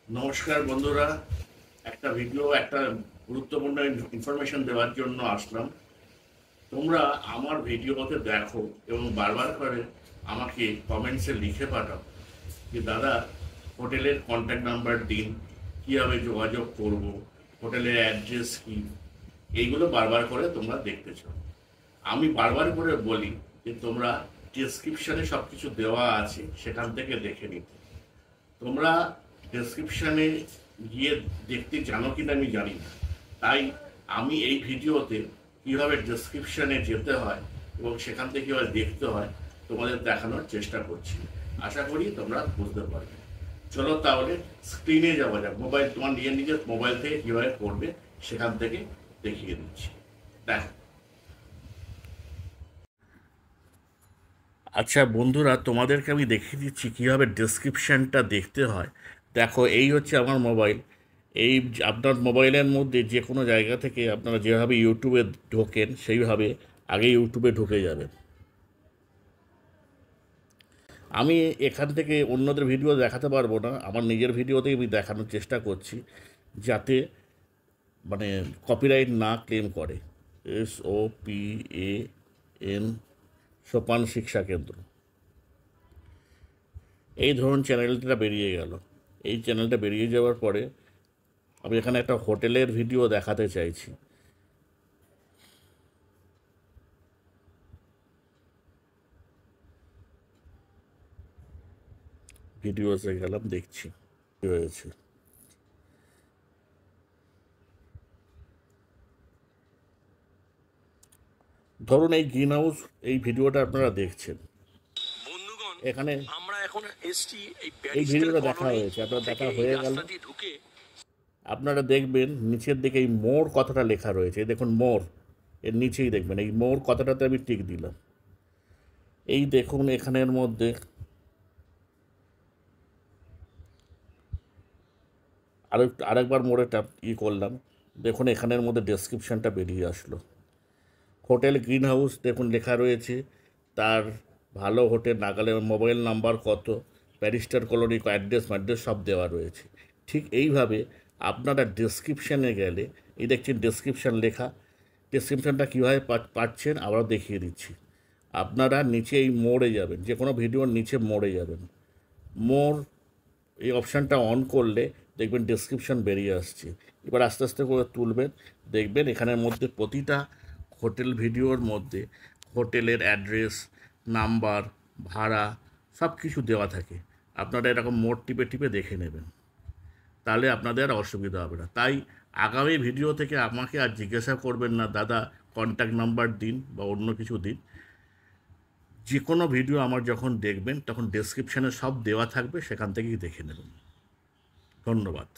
নমস্কার বন্ধুরা, একটা গুরুত্বপূর্ণ ইনফরমেশন দেওয়ার জন্য আসলাম। তোমরা আমার ভিডিওতে দেখো এবং বারবার করে আমাকে কমেন্টসে লিখে পাঠাও যে দাদা, হোটেলের কন্ট্যাক্ট নাম্বার দিন, কীভাবে যোগাযোগ করব, হোটেলের অ্যাড্রেস কী, এইগুলো বারবার করে তোমরা দেখতে চাও। আমি বারবার করে বলি যে তোমরা ডেসক্রিপশানে সব কিছু দেওয়া আছে, সেখান থেকে দেখে নিতে। তোমরা ডেসক্রিপশানে গিয়ে দেখতে জানো কিনা আমি জানি না, তাই আমি এই ভিডিওতে কীভাবে ডেসক্রিপশানে যেতে হয় এবং সেখান থেকে কীভাবে দেখতে হয় তোমাদের দেখানোর চেষ্টা করছি। আশা করি তোমরা বুঝতে পারবে। চলো তাহলে স্ক্রিনে যাওয়া যাক। তোমার নিজের মোবাইল থেকে কীভাবে করবে সেখান থেকে দেখিয়ে দিচ্ছি, দেখো। আচ্ছা বন্ধুরা, তোমাদেরকে আমি দেখিয়ে দিচ্ছি কীভাবে ডেসক্রিপশানটা দেখতে হয়। দেখো, এই হচ্ছে আমার মোবাইল। আপনার মোবাইলের মধ্যে যে কোনো জায়গা থেকে আপনারা যেভাবে ইউটিউবে ঢোকেন সেইভাবে আগে ইউটিউবে ঢুকে যাবেন। আমি এখান থেকে অন্যদের ভিডিও দেখাতে পারবো না, আমার নিজের ভিডিওতেই আমি দেখানোর চেষ্টা করছি, যাতে মানে কপিরাইট না ক্লেম করে। SOPAN, সোপান শিক্ষা কেন্দ্র, এই ধরুন চ্যানেলটা বেরিয়ে গেল। এই চ্যানেলটা বেরিয়ে যাওয়ার পরে আমি এখানে একটা হোটেলের ভিডিও দেখাতে চাইছি। ভিডিওসে গেলাম, দেখছি কী হয়েছে। ধরুন এই গ্রিন হাউস, এই ভিডিওটা আপনারা দেখছেন। এখানে আমরা এখন এসছি এই ভিডিওটা দেখা হয়েছে, আপনার দেখা হয়ে গেল। আপনারা দেখবেন নিচের দিকে এই মোর কথাটা লেখা রয়েছে, দেখুন মোর, এর নিচেই দেখবেন এই মোর কথাটাতে আমি টিক দিলাম। এই দেখুন এখানের মধ্যে আরেকবার মোড়ে করলাম, দেখুন এখানের মধ্যে ডেসক্রিপশানটা বেরিয়ে আসলো। হোটেল গ্রিন হাউস দেখুন লেখা রয়েছে, তার ভালো হোটেল, নাগালের মোবাইল নাম্বার কত, ব্যারিস্টার কলোনি অ্যাড্রেস সব দেওয়া রয়েছে। ঠিক এইভাবে আপনারা ডেসক্রিপশানে গেলে, এই দেখছেন ডেসক্রিপশান লেখা, ডেসক্রিপশানটা কীভাবে পাচ্ছেন আবার দেখিয়ে দিচ্ছি। আপনারা নিচে এই মোড়ে যাবেন, যে কোনো ভিডিওর নিচে মোড়ে যাবেন। মোর এই অপশানটা অন করলে দেখবেন ডেসক্রিপশান বেরিয়ে আসছে। এবার আস্তে আস্তে করে তুলবেন, দেখবেন এখানের মধ্যে প্রতিটা হোটেল ভিডিওর মধ্যে হোটেলের অ্যাড্রেস, নাম্বার, ভাড়া সব কিছু দেওয়া থাকে। আপনারা এরকম মোড টিপে টিপে দেখে নেবেন, তাহলে আপনাদের আর অসুবিধা হবে না। তাই আগামী ভিডিও থেকে আমাকে আর জিজ্ঞাসা করবেন না দাদা কন্ট্যাক্ট নাম্বার দিন বা অন্য কিছু দিন। যে কোনো ভিডিও আমার যখন দেখবেন তখন ডেসক্রিপশানে সব দেওয়া থাকবে, সেখান থেকেই দেখে নেবেন। ধন্যবাদ।